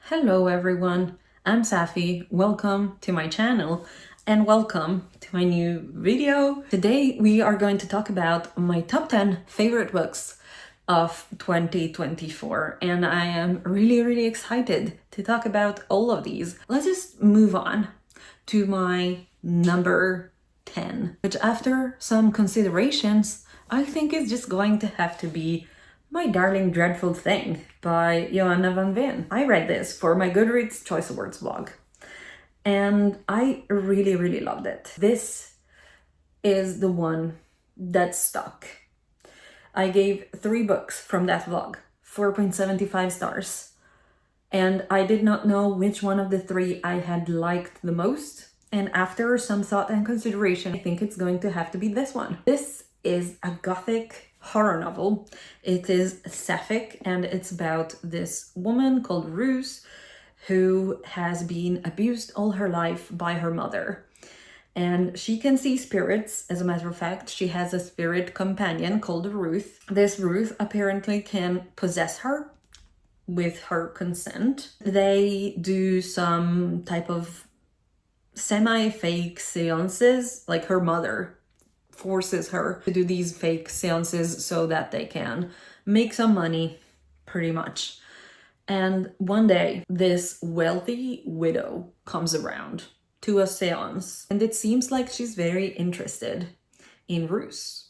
Hello everyone, I'm Safi. Welcome to my channel and welcome to my new video. Today we are going to talk about my top 10 favorite books of 2024 and I am really excited to talk about all of these. Let's just move on to my number 10, which after some considerations I think is just going to have to be My Darling Dreadful Thing by Johanna van Veen. I read this for my Goodreads Choice Awards blog and I really loved it. This is the one that stuck. I gave 3 books from that vlog, 4.75 stars, and I did not know which one of the 3 I had liked the most, and after some thought and consideration I think it's going to have to be this one. This is a gothic horror novel. It is sapphic and it's about this woman called Rose who has been abused all her life by her mother. And she can see spirits. As a matter of fact, she has a spirit companion called Ruth. This Ruth apparently can possess her with her consent. They do some type of semi-fake seances, like her mother forces her to do these fake seances so that they can make some money, pretty much. And one day, this wealthy widow comes around to a seance, and it seems like she's very interested in Ruth.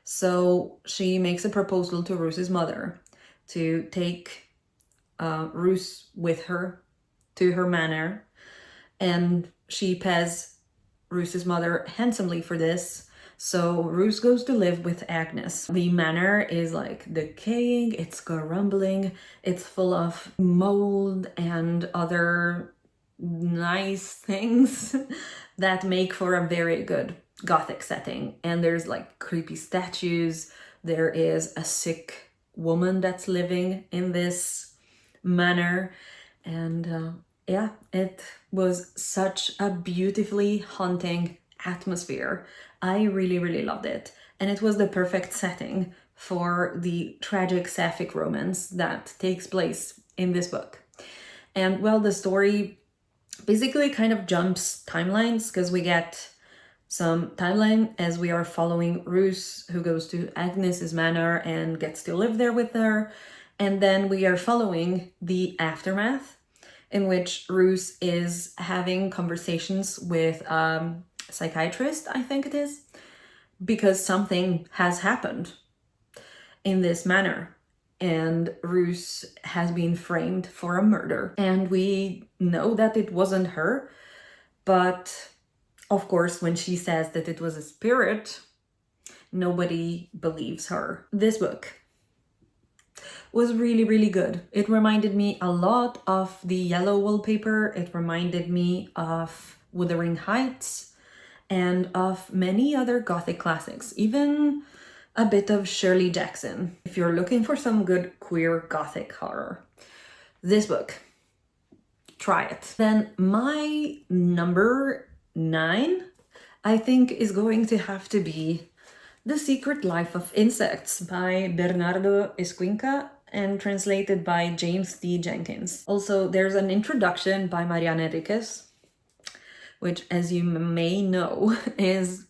So she makes a proposal to Ruth's mother to take Ruth with her to her manor, and she pays Ruth's mother handsomely for this. So Ruth goes to live with Agnes. The manor is like decaying, it's grumbling, it's full of mold and other nice things that make for a very good gothic setting. And there's like creepy statues, there is a sick woman that's living in this manor, and yeah, it was such a beautifully haunting atmosphere. I really loved it, and it was the perfect setting for the tragic sapphic romance that takes place in this book. And well, the story basically kind of jumps timelines because we get some timeline as we are following Ruth, who goes to Agnes's manor and gets to live there with her, and then we are following the aftermath in which Ruth is having conversations with psychiatrist, I think it is, because something has happened in this manor and Ruth has been framed for a murder, and we know that it wasn't her, but of course when she says that it was a spirit, nobody believes her. This book was really good. It reminded me a lot of the yellow wallpaper, it reminded me of Wuthering Heights, and of many other gothic classics, even a bit of Shirley Jackson. If you're looking for some good queer gothic horror, this book, try it. Then my number 9, I think, is going to have to be The Secret Life of Insects by Bernardo Esquinca and translated by James D. Jenkins. Also, there's an introduction by Mariana Enriquez, which, as you may know, is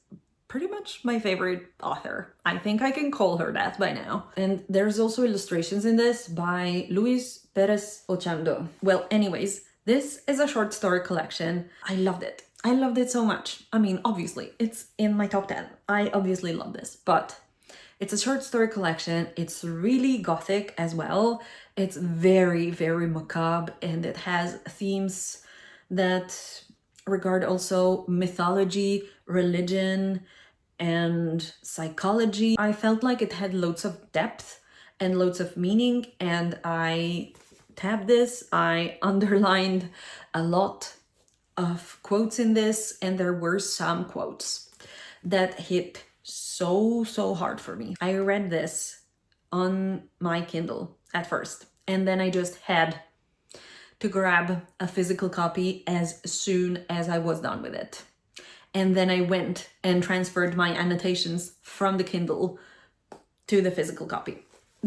pretty much my favorite author. I think I can call her that by now. And there's also illustrations in this by Luis Perez Ochando. Well, anyways, this is a short story collection. I loved it. I loved it so much. I mean, obviously, it's in my top 10. I obviously love this, but it's a short story collection. It's really gothic as well. It's very macabre, and it has themes that regard also mythology, religion, and psychology. I felt like it had loads of depth and loads of meaning, and I tabbed this. I underlined a lot of quotes in this, and there were some quotes that hit so hard for me. I read this on my Kindle at first, and then I just had to grab a physical copy as soon as I was done with it. And then I went and transferred my annotations from the Kindle to the physical copy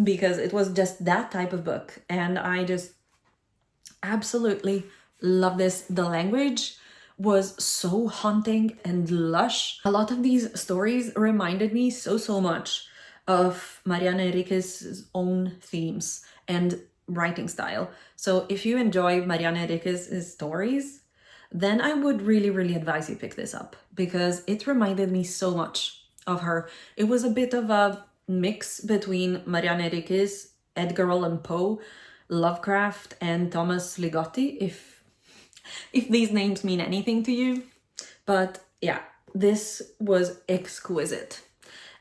because it was just that type of book, and I just Absolutely love this. The language was so haunting and lush. A lot of these stories reminded me so much of Mariana Enriquez's own themes and writing style. So if you enjoy Mariana Enriquez's stories, then I would really advise you pick this up, because it reminded me so much of her. It was a bit of a mix between Mariana Enriquez, Edgar Allan Poe, Lovecraft, and Thomas Ligotti, if these names mean anything to you. But yeah, this was exquisite.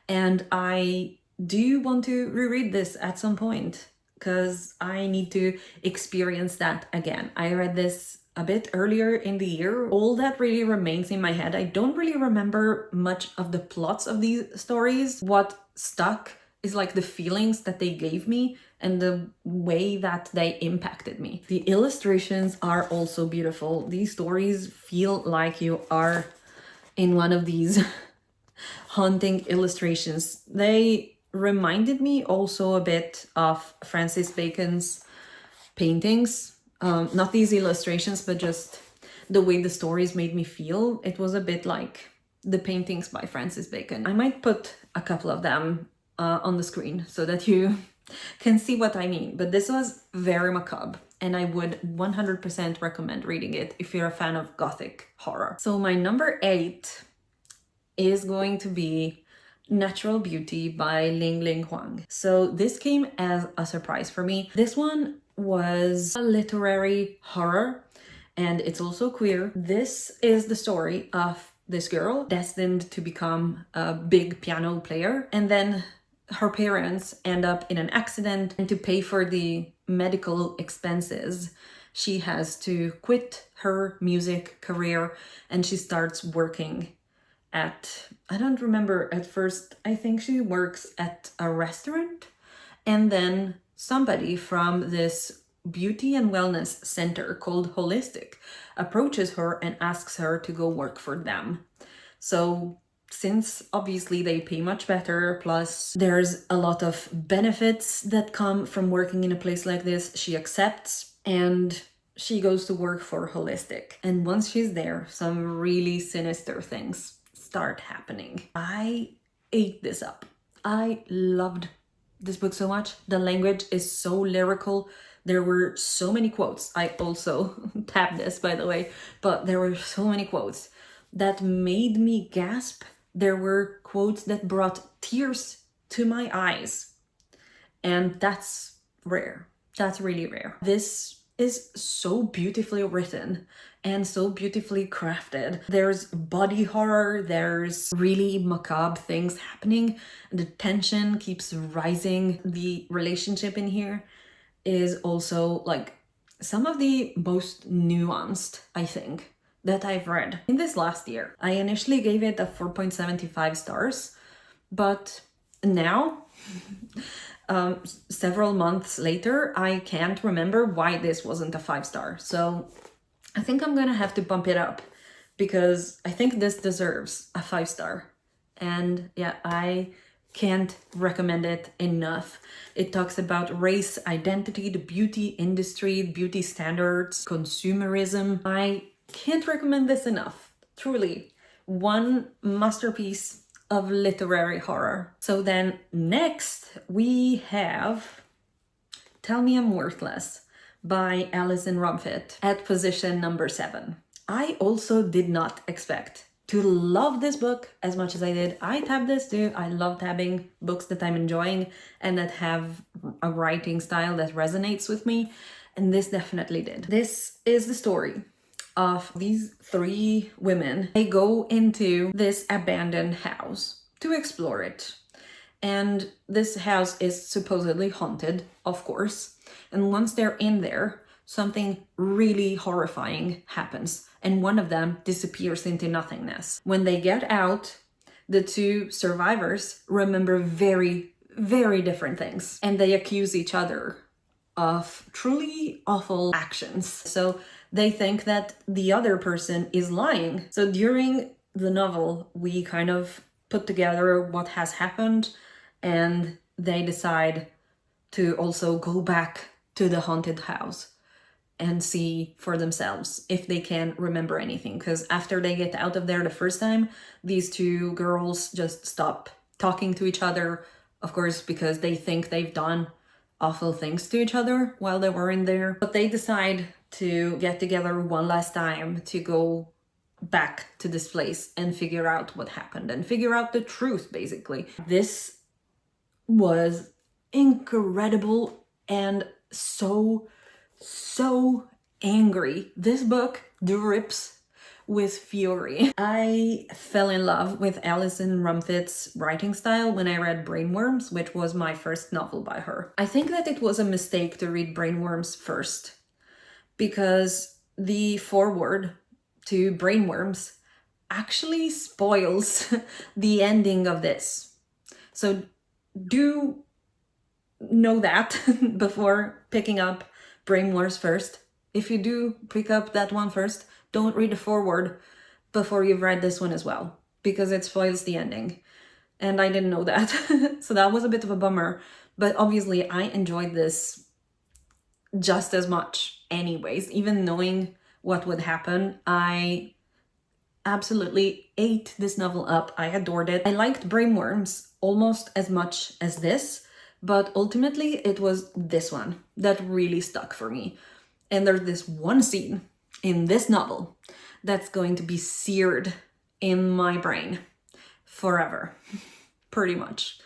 And I do want to reread this at some point, because I need to experience that again. I read this a bit earlier in the year. All that really remains in my head, I don't really remember much of the plots of these stories. What stuck is like the feelings that they gave me and the way that they impacted me. The illustrations are also beautiful. These stories feel like you are in one of these haunting illustrations. They reminded me also a bit of Francis Bacon's paintings. Not these illustrations, but just the way the stories made me feel. It was a bit like the paintings by Francis Bacon. I might put a couple of them on the screen so that you can see what I mean. But this was very macabre, and I would 100% recommend reading it if you're a fan of gothic horror. So my number 8 is going to be Natural Beauty by Ling Huang. So this came as a surprise for me. This one was a literary horror, and it's also queer. This is the story of this girl destined to become a big piano player, and then her parents end up in an accident, and to pay for the medical expenses, she has to quit her music career and she starts working at, I don't remember at first, I think she works at a restaurant, and then somebody from this beauty and wellness center called Holistic approaches her and asks her to go work for them. So since obviously they pay much better, plus there's a lot of benefits that come from working in a place like this, she accepts and she goes to work for Holistic. And once she's there, some really sinister things start happening. I ate this up. I loved this book so much. The language is so lyrical. There were so many quotes. I also tabbed this, by the way, but there were so many quotes that made me gasp. There were quotes that brought tears to my eyes. And that's rare. That's really rare. This is so beautifully written and so beautifully crafted. There's body horror, there's really macabre things happening, the tension keeps rising. The relationship in here is also like some of the most nuanced, I think, that I've read in this last year. I initially gave it a 4.75 stars, but now, several months later, I can't remember why this wasn't a 5-star. So I think I'm gonna have to bump it up, because I think this deserves a 5-star. And yeah, I can't recommend it enough. It talks about race, identity, the beauty industry, beauty standards, consumerism. I can't recommend this enough. Truly, one masterpiece of literary horror. So then next we have Tell Me I'm Worthless by Alison Rumfitt at position number 7. I also did not expect to love this book as much as I did. I tabbed this too. I love tabbing books that I'm enjoying and that have a writing style that resonates with me, and this definitely did. This is the story of these 3 women. They go into this abandoned house to explore it. And this house is supposedly haunted, of course. And once they're in there, something really horrifying happens. And one of them disappears into nothingness. When they get out, the 2 survivors remember very, very different things. And they accuse each other of truly awful actions. So they think that the other person is lying. So during the novel, we kind of put together what has happened, and they decide to also go back to the haunted house and see for themselves if they can remember anything. Because after they get out of there the first time, these two girls just stop talking to each other, of course, because they think they've done awful things to each other while they were in there. But they decide to get together one last time to go back to this place and figure out what happened and figure out the truth, basically. This was incredible and so angry. This book drips with fury. I fell in love with Alison Rumfitt's writing style when I read Brainworms, which was my first novel by her. I think that it was a mistake to read Brainworms first, because the foreword to Brainworms actually spoils the ending of this. So do know that before picking up Brainworms first. If you do pick up that one first, don't read the foreword before you've read this one as well, because it spoils the ending. And I didn't know that. So that was a bit of a bummer. But obviously I enjoyed this just as much anyways. Even knowing what would happen, I absolutely ate this novel up. I adored it. I liked Brainworms almost as much as this, but ultimately it was this one that really stuck for me. And there's this one scene in this novel that's going to be seared in my brain forever, pretty much.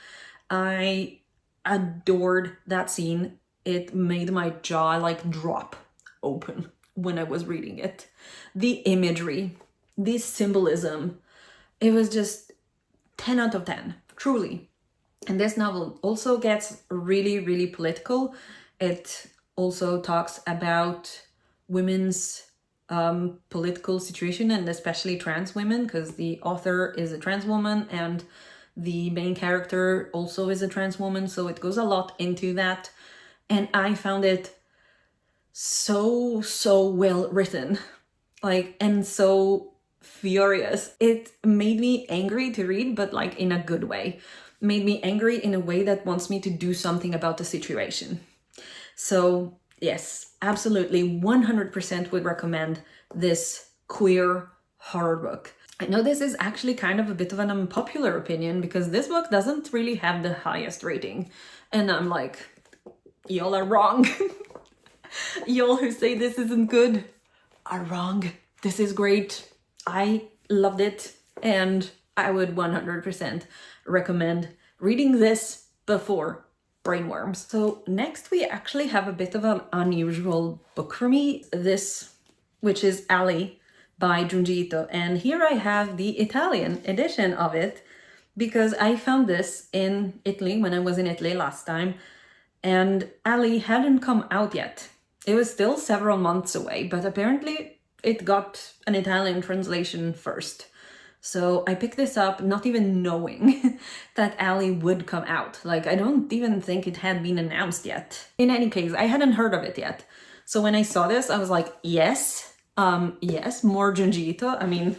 I adored that scene. It made my jaw like drop open when I was reading it. The imagery, the symbolism, it was just 10 out of 10, truly. And this novel also gets really political. It also talks about women's political situation, and especially trans women, because the author is a trans woman and the main character also is a trans woman, so it goes a lot into that. And I found it so well written, like, and so furious. It made me angry to read, but like in a good way. Made me angry in a way that wants me to do something about the situation. So yes, absolutely 100% would recommend this queer horror book. I know this is actually kind of a bit of an unpopular opinion, because this book doesn't really have the highest rating. And I'm like, y'all are wrong. Y'all who say this isn't good are wrong. This is great. I loved it, and I would 100% recommend reading this before Brainworms. So next we actually have a bit of an unusual book for me. This, which is Ali by Junji Ito. And here I have the Italian edition of it, because I found this in Italy when I was in Italy last time, and Ali hadn't come out yet. It was still several months away, but apparently it got an Italian translation first. So I picked this up not even knowing that Ali would come out. Like, I don't even think it had been announced yet. In any case, I hadn't heard of it yet. So when I saw this, I was like, yes, yes, more Junji Ito. I mean,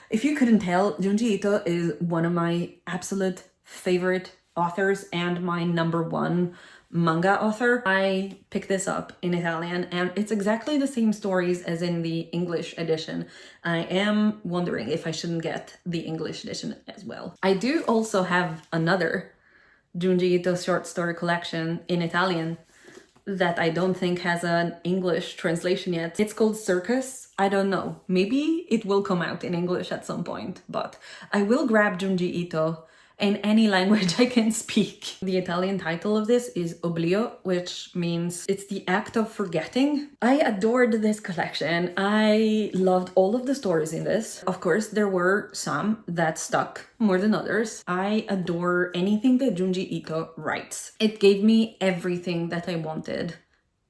if you couldn't tell, Junji Ito is one of my absolute favorite authors and my #1 manga author. I picked this up in Italian, and it's exactly the same stories as in the English edition. I am wondering if I shouldn't get the English edition as well. I do also have another Junji Ito short story collection in Italian that I don't think has an English translation yet. It's called Circus. I don't know. Maybe it will come out in English at some point, but I will grab Junji Ito in any language I can speak. The Italian title of this is Oblio, which means it's the act of forgetting. I adored this collection. I loved all of the stories in this. Of course, there were some that stuck more than others. I adore anything that Junji Ito writes. It gave me everything that I wanted,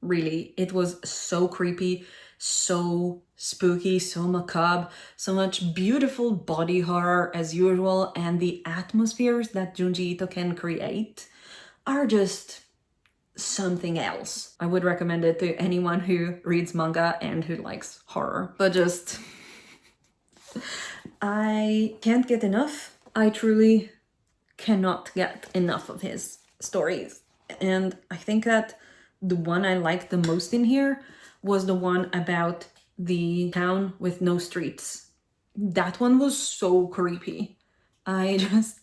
really. It was so creepy, so spooky, so macabre, so much beautiful body horror as usual, and the atmospheres that Junji Ito can create are just something else. I would recommend it to anyone who reads manga and who likes horror. But just, I can't get enough. I truly cannot get enough of his stories. And I think that the one I liked the most in here was the one about the town with no streets. That one was so creepy. I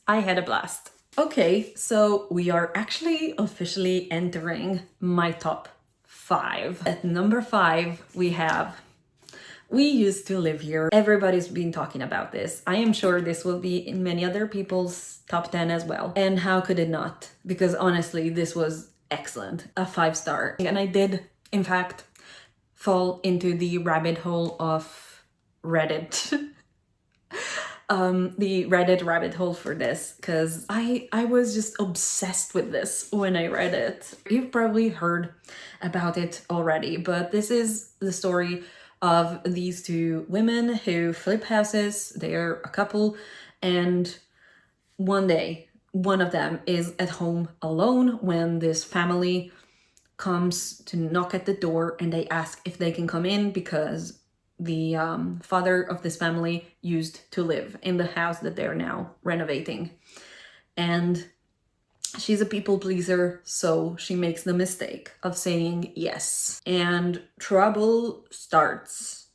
had a blast. Okay, so we are actually officially entering my top 5. At number 5, we have We Used to Live Here. Everybody's been talking about this. I am sure this will be in many other people's top 10 as well. And how could it not? Because honestly, this was excellent. A 5-star. And I did, in fact, fall into the rabbit hole of Reddit. The Reddit rabbit hole for this, because I was just obsessed with this when I read it. You've probably heard about it already, but this is the story of these 2 women who flip houses. They're a couple, and one day one of them is at home alone when this family comes to knock at the door, and they ask if they can come in because the father of this family used to live in the house that they're now renovating. And she's a people pleaser, so she makes the mistake of saying yes. And trouble starts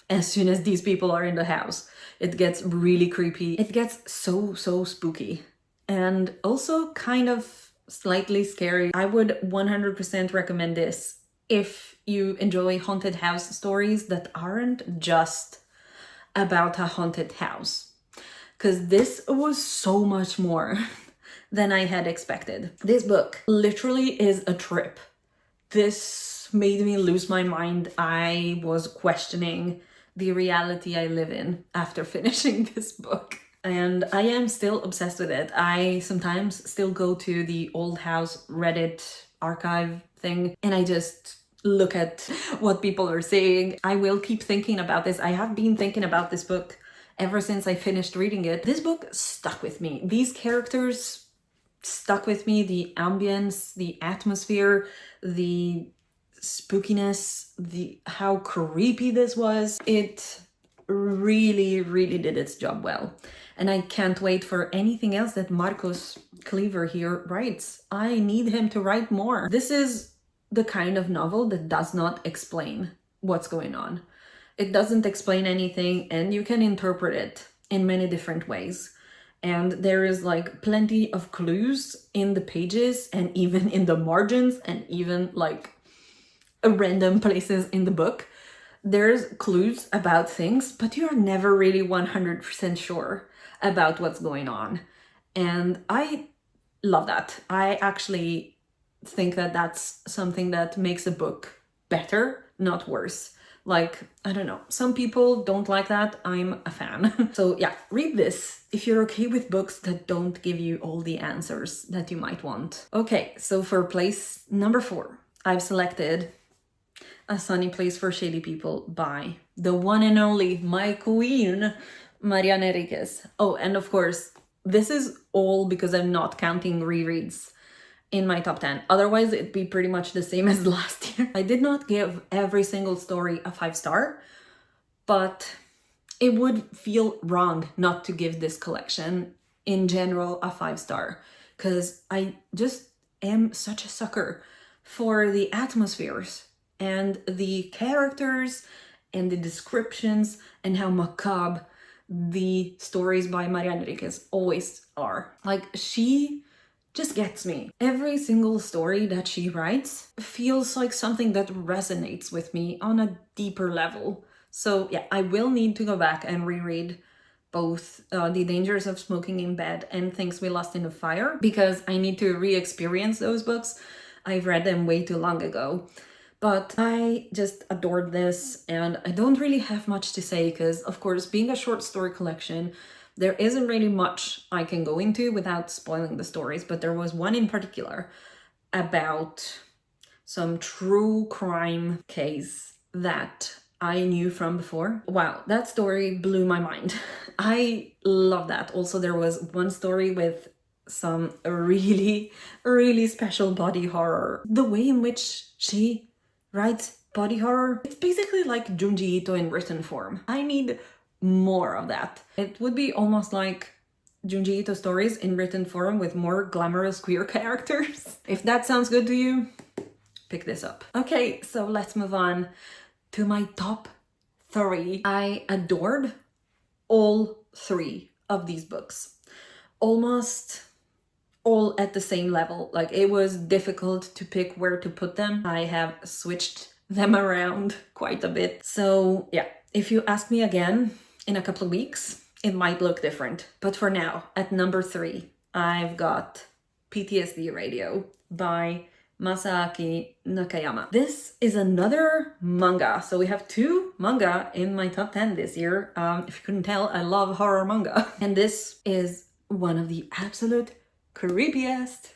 as soon as these people are in the house. It gets really creepy. It gets so spooky. And also kind of slightly scary. I would 100% recommend this if you enjoy haunted house stories that aren't just about a haunted house. Because this was so much more than I had expected. This book literally is a trip. This made me lose my mind. I was questioning the reality I live in after finishing this book. And I am still obsessed with it. I sometimes still go to the old house Reddit archive thing and I just look at what people are saying. I will keep thinking about this. I have been thinking about this book ever since I finished reading it. This book stuck with me. These characters stuck with me. The ambience, the atmosphere, the spookiness, how creepy this was. It really did its job well. And I can't wait for anything else that Marcos Kliewer here writes. I need him to write more. This is the kind of novel that does not explain what's going on. It doesn't explain anything and you can interpret it in many different ways. And there is like plenty of clues in the pages and even in the margins and even like random places in the book. There's clues about things, but you're never really 100% sure about what's going on. And I love that. I actually think that that's something that makes a book better, not worse. Like, I don't know, some people don't like that. I'm a fan. So yeah, read this if you're okay with books that don't give you all the answers that you might want. Okay, so for place number 4, I've selected A Sunny Place for Shady People by the one and only, my queen, Mariana Enriquez. Oh, and of course, this is all because I'm not counting rereads in my top 10. Otherwise, it'd be pretty much the same as last year. I did not give every single story a 5-star, but it would feel wrong not to give this collection in general a 5-star, because I just am such a sucker for the atmospheres and the characters and the descriptions and how macabre the stories by Mariana Enriquez always are. Like, she just gets me. Every single story that she writes feels like something that resonates with me on a deeper level. So yeah, I will need to go back and reread both The Dangers of Smoking in Bed and Things We Lost in the Fire, because I need to re-experience those books. I've read them way too long ago. But I just adored this, and I don't really have much to say because, of course, being a short story collection, there isn't really much I can go into without spoiling the stories, but there was one in particular about some true crime case that I knew from before. Wow, that story blew my mind. I love that. Also, there was one story with some really special body horror. The way in which she writes body horror, it's basically like Junji Ito in written form. I need more of that. It would be almost like Junji Ito stories in written form with more glamorous queer characters. If that sounds good to you, pick this up. Okay, so let's move on to my top 3. I adored all 3 of these books. Almost all at the same level. Like, it was difficult to pick where to put them. I have switched them around quite a bit. So yeah, if you ask me again in a couple of weeks, it might look different. But for now, at number 3, I've got PTSD Radio by Masaaki Nakayama. This is another manga. So we have 2 manga in my top 10 this year. If you couldn't tell, I love horror manga. And this is one of the absolute creepiest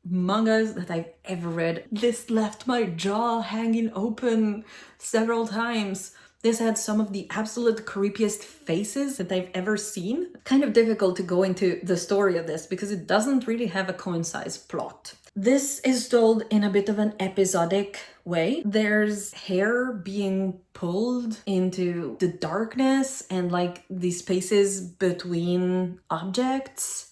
mangas that I've ever read. This left my jaw hanging open several times. This had some of the absolute creepiest faces that I've ever seen. Kind of difficult to go into the story of this because it doesn't really have a concise plot. This is told in a bit of an episodic way. There's hair being pulled into the darkness and like the spaces between objects.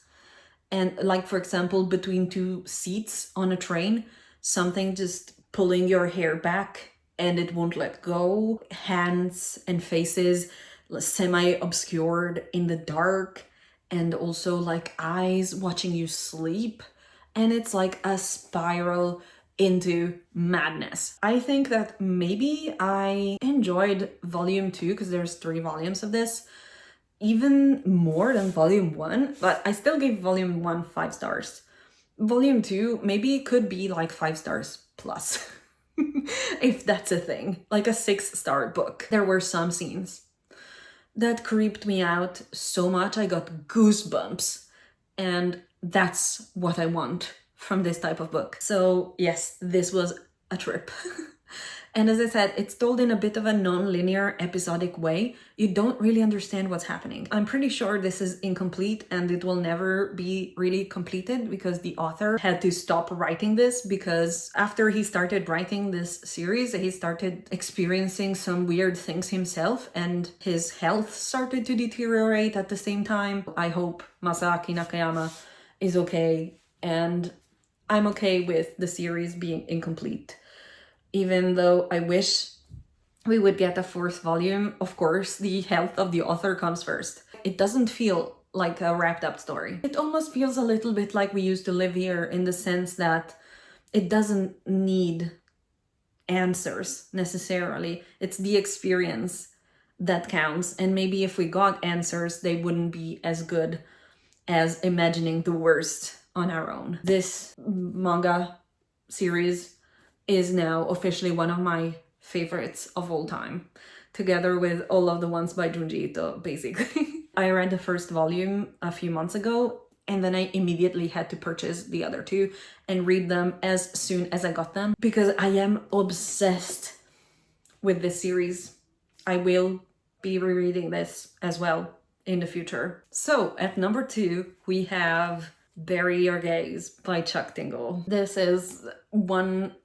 And like, for example, between 2 seats on a train, something just pulling your hair back and it won't let go. Hands and faces semi-obscured in the dark, and also like eyes watching you sleep. And it's like a spiral into madness. I think that maybe I enjoyed volume 2, because there's 3 volumes of this, even more than volume 1, but I still gave volume 1 5 stars. Volume 2 maybe could be like 5 stars plus, if that's a thing, like a 6-star book. There were some scenes that creeped me out so much I got goosebumps, and that's what I want from this type of book. So yes, this was a trip. And as I said, it's told in a bit of a non-linear episodic way. You don't really understand what's happening. I'm pretty sure this is incomplete and it will never be really completed because the author had to stop writing this because after he started writing this series, he started experiencing some weird things himself and his health started to deteriorate at the same time. I hope Masaaki Nakayama is okay, and I'm okay with the series being incomplete. Even though I wish we would get a 4th volume, of course, the health of the author comes first. It doesn't feel like a wrapped up story. It almost feels a little bit like We Used to Live Here, in the sense that it doesn't need answers necessarily. It's the experience that counts. And maybe if we got answers, they wouldn't be as good as imagining the worst on our own. This manga series is now officially one of my favorites of all time, together with all of the ones by Junji Ito, basically. I read the 1st volume a few months ago, and then I immediately had to purchase the other 2 and read them as soon as I got them, because I am obsessed with this series. I will be rereading this as well in the future. So at number 2, we have Bury Your Gaze by Chuck Tingle. This is one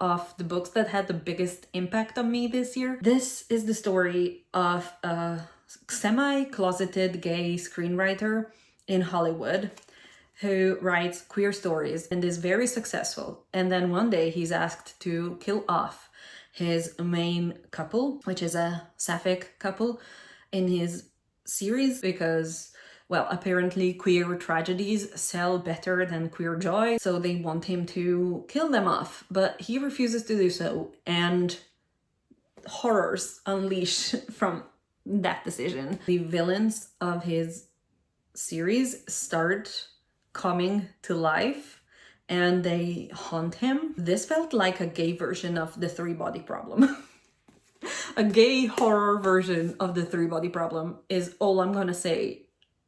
of the books that had the biggest impact on me this year. This is the story of a semi-closeted gay screenwriter in Hollywood who writes queer stories and is very successful. And then one day he's asked to kill off his main couple, which is a sapphic couple in his series, because, well, apparently queer tragedies sell better than queer joy, so they want him to kill them off, but he refuses to do so, and horrors unleash from that decision. The villains of his series start coming to life, and they haunt him. This felt like a gay version of the 3-body problem. A gay horror version of the 3-body problem is all I'm gonna say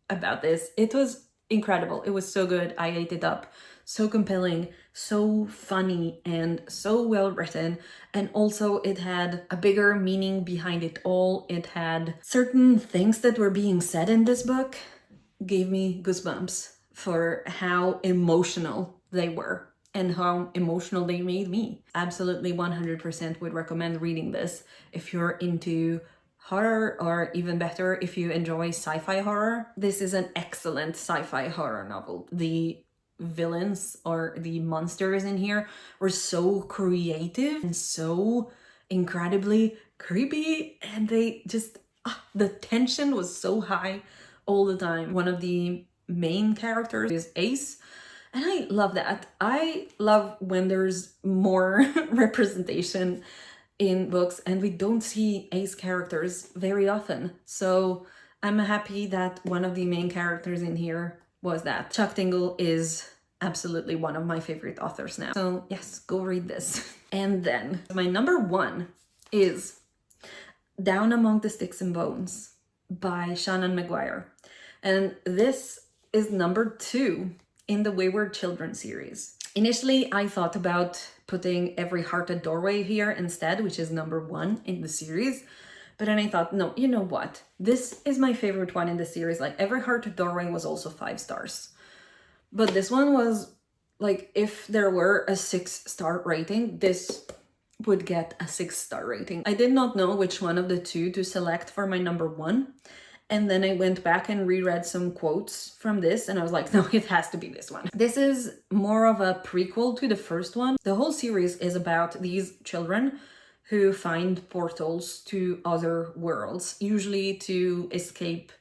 about this. It was incredible. It was so good. I ate it up. So compelling, so funny, and so well written. And also it had a bigger meaning behind it all. It had certain things that were being said in this book gave me goosebumps for how emotional they were and how emotional they made me. Absolutely 100% would recommend reading this if you're into horror, or even better, if you enjoy sci-fi horror. This is an excellent sci-fi horror novel. The villains or the monsters in here were so creative and so incredibly creepy, and they just the tension was so high all the time. One of the main characters is Ace, and I love that. I love when there's more representation in books and we don't see Ace characters very often. So I'm happy that one of the main characters in here was that. Chuck Tingle is absolutely one of my favorite authors now. So yes, go read this. And then my number one is Down Among the Sticks and Bones by Seanan McGuire. And this is number two in the Wayward Children series. Initially, I thought about putting Every Heart a Doorway here instead, which is number one in the series. But then I thought, no, you know what? This is my favorite one in the series. Like, Every Heart a Doorway was also 5 stars. But this one was, like, if there were a 6-star rating, this would get a 6-star rating. I did not know which one of the two to select for my number one. And then I went back and reread some quotes from this and I was like, no, it has to be this one. This is more of a prequel to the first one. The whole series is about these children who find portals to other worlds, usually to escape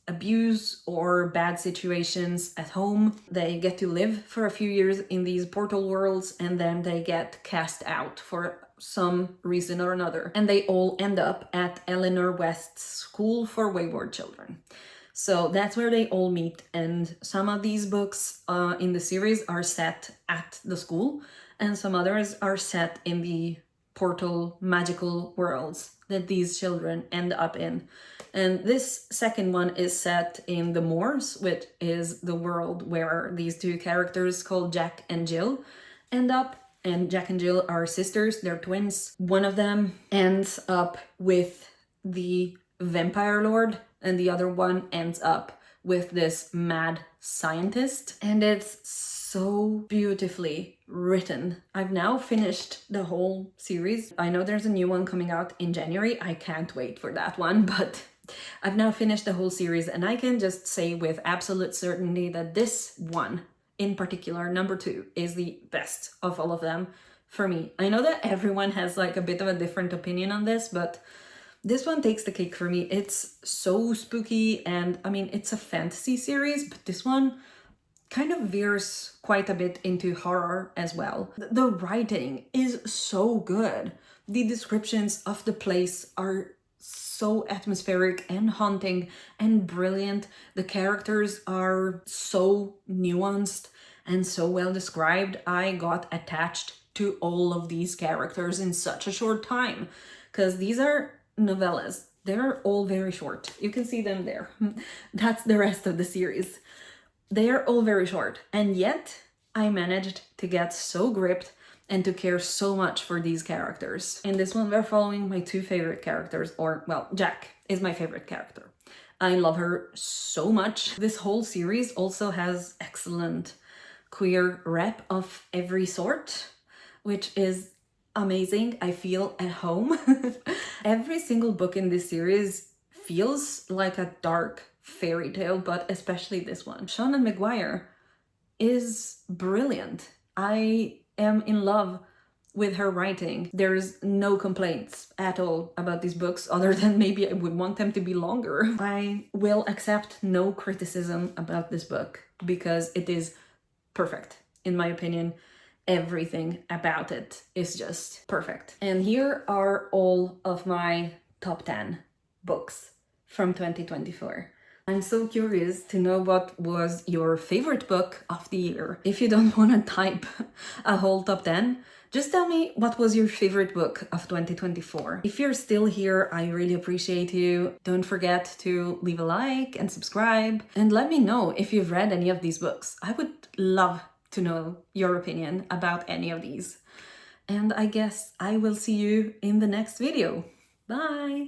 abuse or bad situations at home. They get to live for a few years in these portal worlds and then they get cast out for some reason or another. And they all end up at Eleanor West's School for Wayward Children. So that's where they all meet, and some of these books in the series are set at the school and some others are set in the portal magical worlds that these children end up in. And this second one is set in the Moors, which is the world where these two characters called Jack and Jill end up. And Jack and Jill are sisters, they're twins. One of them ends up with the vampire lord and the other one ends up with this mad scientist. And it's so beautifully written. I've now finished the whole series. I know there's a new one coming out in January. I can't wait for that one, but I've now finished the whole series and I can just say with absolute certainty that this one in particular, number two, is the best of all of them for me. I know that everyone has like a bit of a different opinion on this, but this one takes the cake for me. It's so spooky and I mean, it's a fantasy series, but this one kind of veers quite a bit into horror as well. The writing is so good. The descriptions of the place are so atmospheric and haunting and brilliant. The characters are so nuanced and so well described. I got attached to all of these characters in such a short time because these are novellas. They're all very short. You can see them there. That's the rest of the series. They are all very short, and yet I managed to get so gripped and to care so much for these characters. In this one, we're following my two favorite characters, or well, Jack is my favorite character. I love her so much. This whole series also has excellent queer rep of every sort, which is amazing. I feel at home. Every single book in this series feels like a dark fairy tale, but especially this one. Seanan McGuire is brilliant. I am in love with her writing. There's no complaints at all about these books other than maybe I would want them to be longer. I will accept no criticism about this book because it is perfect, in my opinion. Everything about it is just perfect. And here are all of my top 10 books from 2024. I'm so curious to know what was your favorite book of the year. If you don't want to type a whole top 10, just tell me what was your favorite book of 2024. If you're still here, I really appreciate you. Don't forget to leave a like and subscribe. And let me know if you've read any of these books. I would love to know your opinion about any of these. And I guess I will see you in the next video. Bye!